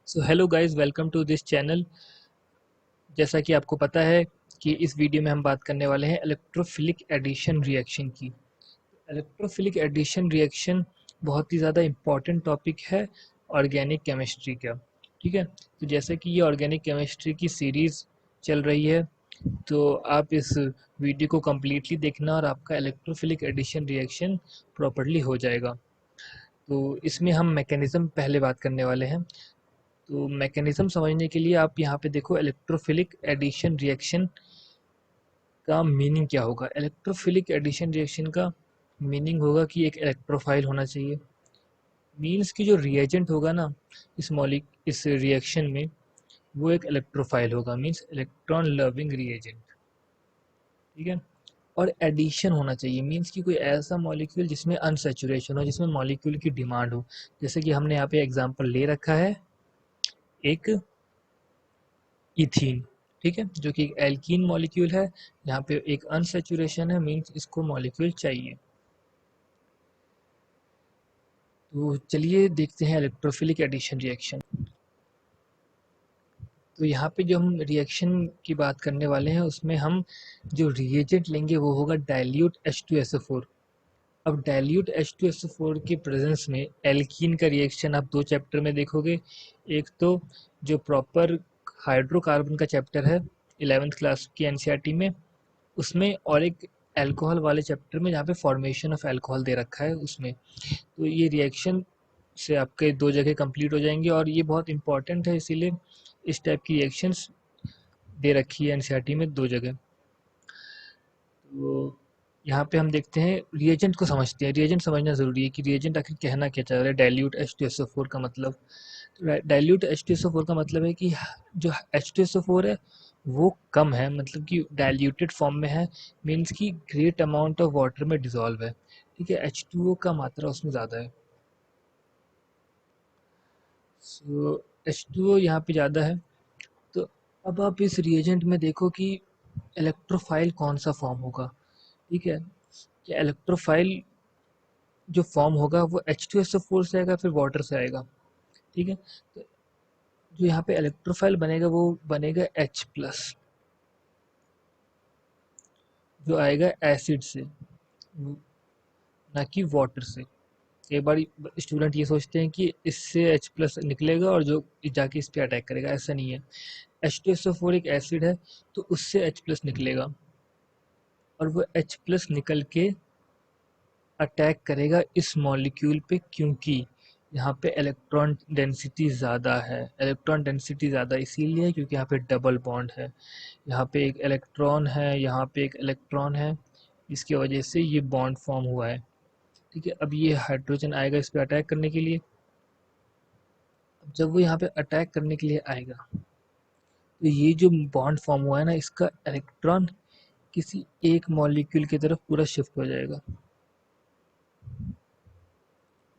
So hello guys, welcome to this channel. जैसा कि आपको पता है कि इस वीडियो में हम बात करने वाले हैं इलेक्ट्रोफिलिक एडिशन रिएक्शन की। इलेक्ट्रोफिलिक एडिशन रिएक्शन बहुत ही ज़्यादा इम्पॉर्टेंट टॉपिक है ऑर्गेनिक केमिस्ट्री का। ठीक है, तो जैसे कि ये ऑर्गेनिक केमिस्ट्री की सीरीज़ चल रही है, तो आप इस वीडियो को कम्प्लीटली देखना और आपका इलेक्ट्रोफिलिक एडिशन रिएक्शन प्रॉपरली हो जाएगा। तो इसमें हम मैकेनिज़्म पहले बात करने वाले हैं। तो मैकेनिज्म समझने के लिए आप यहाँ पे देखो, इलेक्ट्रोफिलिक एडिशन रिएक्शन का मीनिंग क्या होगा। इलेक्ट्रोफिलिक एडिशन रिएक्शन का मीनिंग होगा कि एक इलेक्ट्रोफाइल होना चाहिए। मीन्स कि जो रिएजेंट होगा ना इस रिएक्शन में, वो एक इलेक्ट्रोफाइल होगा, मीन्स इलेक्ट्रॉन लविंग रिएजेंट। ठीक है, और एडिशन होना चाहिए, मीन्स कि कोई ऐसा मॉलिक्यूल जिसमें अनसेचुरेशन हो, जिसमें मॉलिक्यूल की डिमांड हो। जैसे कि हमने यहाँ पे एग्जांपल ले रखा है एक इथीन। ठीक है, जो कि एक एल्कीन मॉलिक्यूल है। यहाँ पे एक अनसेचुरेशन है, मीन्स इसको मॉलिक्यूल चाहिए। तो चलिए देखते हैं इलेक्ट्रोफिलिक एडिशन रिएक्शन। तो यहाँ पे जो हम रिएक्शन की बात करने वाले हैं, उसमें हम जो रिएजेंट लेंगे वो होगा डाइल्यूट H2SO4। अब डाइल्यूट H2SO4 के प्रेजेंस में एल्कीन का रिएक्शन आप दो चैप्टर में देखोगे। एक तो जो प्रॉपर हाइड्रोकार्बन का चैप्टर है 11th क्लास की एनसीईआरटी में, उसमें, और एक अल्कोहल वाले चैप्टर में जहाँ पे फॉर्मेशन ऑफ अल्कोहल दे रखा है उसमें। तो ये रिएक्शन से आपके दो जगह कंप्लीट हो जाएंगे, और ये बहुत इंपॉर्टेंट है, इसीलिए इस टाइप की रिएक्शंस दे रखी है एनसीईआरटी में दो जगह। तो यहाँ पे हम देखते हैं, रिएजेंट को समझते हैं। रिएजेंट समझना ज़रूरी है कि रिएजेंट आखिर कहना क्या चाह रहा है। डाइल्यूट H2SO4 का मतलब, डाइल्यूट H2SO4 का मतलब है कि जो H2SO4 है वो कम है, मतलब कि डाइल्यूटेड फॉर्म में है, मीन्स कि ग्रेट अमाउंट ऑफ वाटर में डिसॉल्व है। ठीक है, H2O का मात्रा उसमें ज़्यादा है। सो H2O यहाँ पे ज़्यादा है। तो अब आप इस रिएजेंट में देखो कि इलेक्ट्रोफाइल कौन सा फॉर्म होगा। ठीक है, कि इलेक्ट्रोफाइल जो फॉर्म होगा वो H2SO4 से आएगा, फिर वाटर से आएगा। ठीक है, तो जो यहाँ पे इलेक्ट्रोफाइल बनेगा वो बनेगा H+, जो आएगा एसिड से, ना कि वाटर से। कई बार स्टूडेंट ये सोचते हैं कि इससे H+ निकलेगा और जो जाके इस पे अटैक करेगा, ऐसा नहीं है। H2SO4 एक एसिड है, तो उससे H+ निकलेगा, और वो H+ निकल के अटैक करेगा इस मॉलिक्यूल पे, क्योंकि यहाँ पे इलेक्ट्रॉन डेंसिटी ज़्यादा है। इलेक्ट्रॉन डेंसिटी ज़्यादा इसीलिए क्योंकि यहाँ पे डबल बॉन्ड है। यहाँ पे एक इलेक्ट्रॉन है, यहाँ पे एक इलेक्ट्रॉन है, इसकी वजह से ये बॉन्ड फॉर्म हुआ है। ठीक है, अब ये हाइड्रोजन आएगा इस पे अटैक करने के लिए। अब जब वो यहाँ पे अटैक करने के लिए आएगा, तो ये जो बॉन्ड फॉर्म हुआ है ना, इसका इलेक्ट्रॉन किसी एक मॉलिक्यूल की तरफ पूरा शिफ्ट हो जाएगा,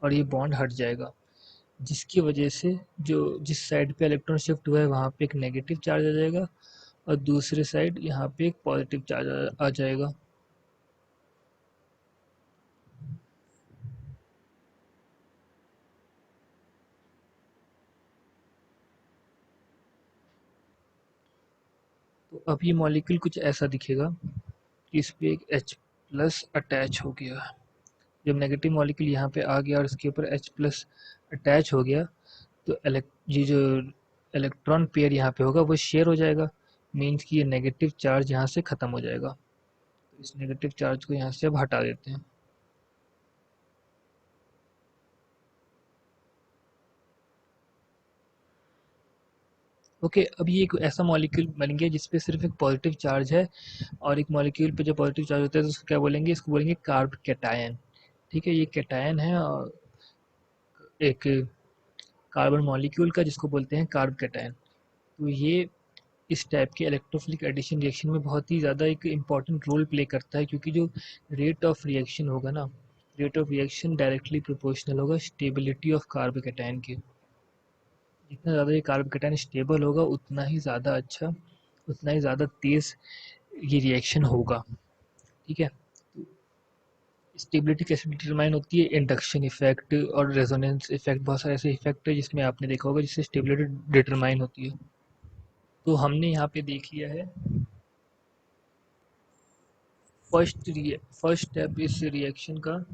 और ये बॉन्ड हट जाएगा, जिसकी वजह से जो जिस साइड पे इलेक्ट्रॉन शिफ्ट हुआ है वहाँ पे एक नेगेटिव चार्ज आ जाएगा, और दूसरे साइड यहाँ पे एक पॉजिटिव चार्ज आ जाएगा। तो अब ये मॉलिक्यूल कुछ ऐसा दिखेगा कि इस पे एक H+ अटैच हो गया। जब नेगेटिव मॉलिक्यूल यहाँ पे आ गया और इसके ऊपर H+ अटैच हो गया, तो ये जो इलेक्ट्रॉन पेयर यहाँ पे होगा वो शेयर हो जाएगा, मीन्स कि ये नेगेटिव चार्ज यहाँ से ख़त्म हो जाएगा। तो इस नेगेटिव चार्ज को यहाँ से अब हटा देते हैं। ओके, अब ये एक ऐसा मॉलिक्यूल बन गया जिसपे सिर्फ एक पॉजिटिव चार्ज है, और एक मॉलिक्यूल पे जो पॉजिटिव चार्ज होता है तो उसको क्या बोलेंगे, इसको बोलेंगे कार्ब कैटायन। ठीक है, ये कैटायन है, और एक कार्बन मॉलिक्यूल का जिसको बोलते हैं कार्ब कैटायन। तो ये इस टाइप के इलेक्ट्रोफिलिक एडिशन रिएक्शन में बहुत ही ज़्यादा एक इम्पॉर्टेंट रोल प्ले करता है, क्योंकि जो रेट ऑफ रिएक्शन होगा ना, rate of reaction directly proportional होगा स्टेबिलिटी ऑफ कार्ब कैटायन के। जितना ज़्यादा ये कार्ब कैटायन स्टेबल होगा, उतना ही ज़्यादा अच्छा, उतना ही ज़्यादा तेज़ ये रिएक्शन होगा। ठीक है, स्टेबिलिटी कैसे डिटरमाइन होती है? इंडक्शन इफेक्ट और रेजोनेंस इफेक्ट, बहुत सारे ऐसे इफेक्ट है जिसमें आपने देखा होगा जिससे स्टेबिलिटी डिटरमाइन होती है। तो हमने यहाँ पे देख लिया है फर्स्ट स्टेप इस रिएक्शन का,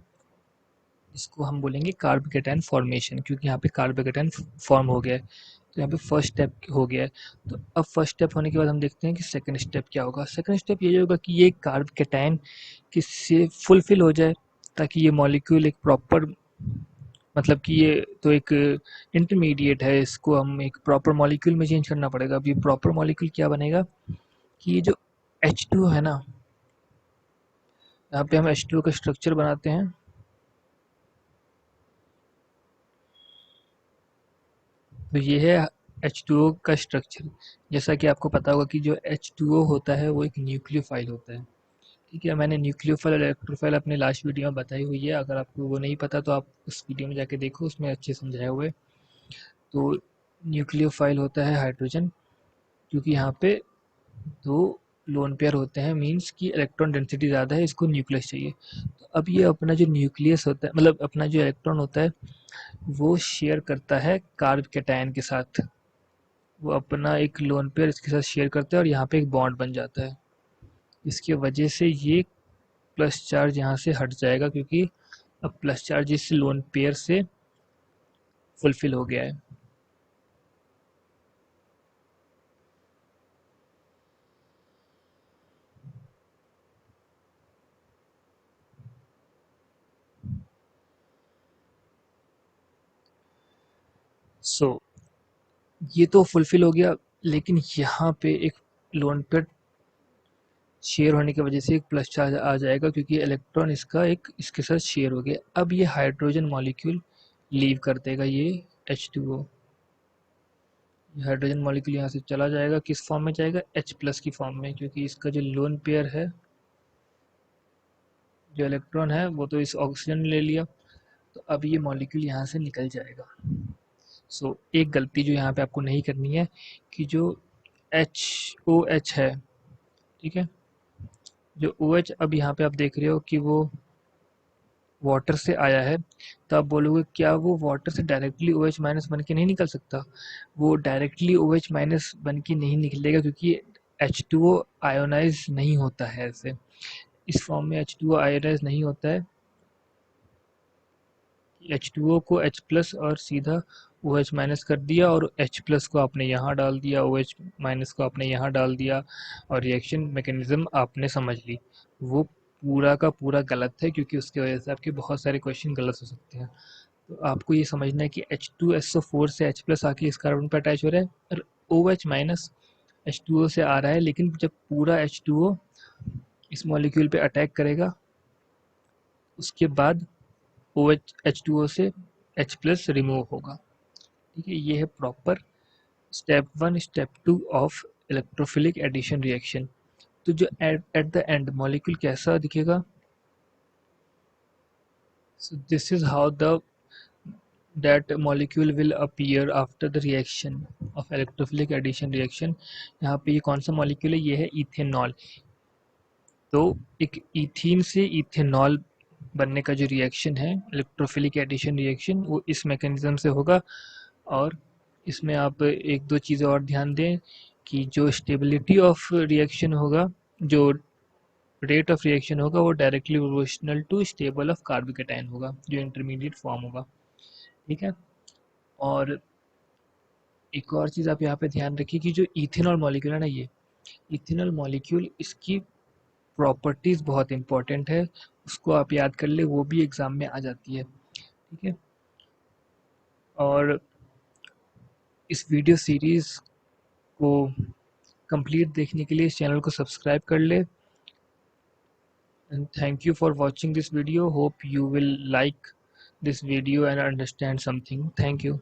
इसको हम बोलेंगे कार्बोकेटायन फॉर्मेशन, क्योंकि यहाँ पे कार्बोकेटायन फॉर्म हो गया है, तो यहाँ पे फर्स्ट स्टेप हो गया है। तो अब फर्स्ट स्टेप होने के बाद हम देखते हैं कि सेकंड स्टेप क्या होगा। सेकंड स्टेप ये होगा कि ये कार्बोकेटायन किससे फुलफिल हो जाए, ताकि ये मॉलिक्यूल एक प्रॉपर, मतलब कि ये तो एक इंटरमीडिएट है, इसको हम एक प्रॉपर मॉलिक्यूल में चेंज करना पड़ेगा। अब ये प्रॉपर मॉलिक्यूल क्या बनेगा कि ये जो H2O है ना, यहाँ पे हम H2O का स्ट्रक्चर बनाते हैं। तो ये है H2O का स्ट्रक्चर। जैसा कि आपको पता होगा कि जो H2O होता है वो एक न्यूक्लियोफाइल होता है। ठीक है, मैंने न्यूक्लियोफाइल और इलेक्ट्रोफाइल अपने लास्ट वीडियो में बताई हुई है, अगर आपको वो नहीं पता तो आप उस वीडियो में जाके देखो, उसमें अच्छे समझाए हुए। तो न्यूक्लियोफाइल होता है हाइड्रोजन, क्योंकि यहाँ पे दो लोन पेयर होते हैं, मींस कि इलेक्ट्रॉन डेंसिटी ज़्यादा है, इसको न्यूक्लियस चाहिए। तो अब ये अपना जो न्यूक्लियस होता है, मतलब अपना जो इलेक्ट्रॉन होता है, वो शेयर करता है कार्ब कैटायन के साथ। वो अपना एक लोन पेयर इसके साथ शेयर करता है और यहाँ पे एक बॉन्ड बन जाता है। इसकी वजह से ये प्लस चार्ज यहाँ से हट जाएगा, क्योंकि अब प्लस चार्ज इस लोन पेयर से फुलफिल हो गया है। सो ये तो फुलफिल हो गया, लेकिन यहाँ पे एक लोन पेयर शेयर होने की वजह से एक प्लस चार्ज आ जाएगा, क्योंकि इलेक्ट्रॉन इसका एक इसके साथ शेयर हो गया। अब ये हाइड्रोजन मॉलिक्यूल लीव कर देगा ये H2O। हाइड्रोजन मॉलिक्यूल यहाँ से चला जाएगा, किस फॉर्म में जाएगा? H प्लस की फॉर्म में, क्योंकि इसका जो लोन पेयर है, जो इलेक्ट्रॉन है, वो तो इस ऑक्सीजन ने ले लिया। तो अब ये मॉलिक्यूल यहाँ से निकल जाएगा। सो एक गलती जो यहाँ पे आपको नहीं करनी है कि जो HOH है, ठीक है, जो OH अब यहाँ पे आप देख रहे हो कि वो वाटर से आया है, तो आप बोलोगे क्या वो वाटर से डायरेक्टली OH माइनस बन के नहीं निकल सकता? वो डायरेक्टली OH माइनस बन के नहीं निकलेगा, क्योंकि H2O आयोनाइज नहीं होता है ऐसे, इस फॉर्म में H2O आयोनाइज नहीं होता है। H2O को H प्लस और सीधा OH माइनस कर दिया, और H प्लस को आपने यहाँ डाल दिया, OH माइनस को आपने यहाँ डाल दिया, और रिएक्शन मैकेनिज्म आपने समझ ली। वो पूरा का पूरा गलत है, क्योंकि उसकी वजह से आपके बहुत सारे क्वेश्चन गलत हो सकते हैं। तो आपको ये समझना है कि H2SO4 से H प्लस आके इस कार्बन पर अटैच हो रहा है, और OH माइनस H2O से आ रहा है, लेकिन जब पूरा H2O इस मॉलिक्यूल पे अटैक करेगा, उसके बाद OH H2O से H प्लस रिमूव होगा। ठीक है, ये है proper step 1 step 2 of electrophilic addition reaction. तो जो एट द एंड मॉलिक्यूल कैसा दिखेगा, so this is how the that molecule will appear after the reaction of electrophilic addition reaction। यहाँ पे ये कौन सा मॉलिक्यूल है? ये है इथेनॉल। तो एक इथीन से इथेनॉल बनने का जो रिएक्शन है, इलेक्ट्रोफिलिक एडिशन रिएक्शन, वो इस मैकेनिज्म से होगा। और इसमें आप एक दो चीज़ें और ध्यान दें कि जो स्टेबिलिटी ऑफ रिएक्शन होगा, जो रेट ऑफ रिएक्शन होगा, वो directly proportional to stable of carbocation होगा, जो इंटरमीडिएट फॉर्म होगा। ठीक है, और एक और चीज़ आप यहाँ पे ध्यान रखिए कि जो इथेनॉल मॉलिक्यूल है ना, ये इथेनॉल मॉलिक्यूल, इसकी प्रॉपर्टीज़ बहुत इंपॉर्टेंट है, उसको आप याद कर ले, वो भी एग्ज़ाम में आ जाती है। ठीक है, और इस वीडियो सीरीज़ को कंप्लीट देखने के लिए इस चैनल को सब्सक्राइब कर ले। And thank you for watching this video. Hope you will like this video and understand something. Thank you.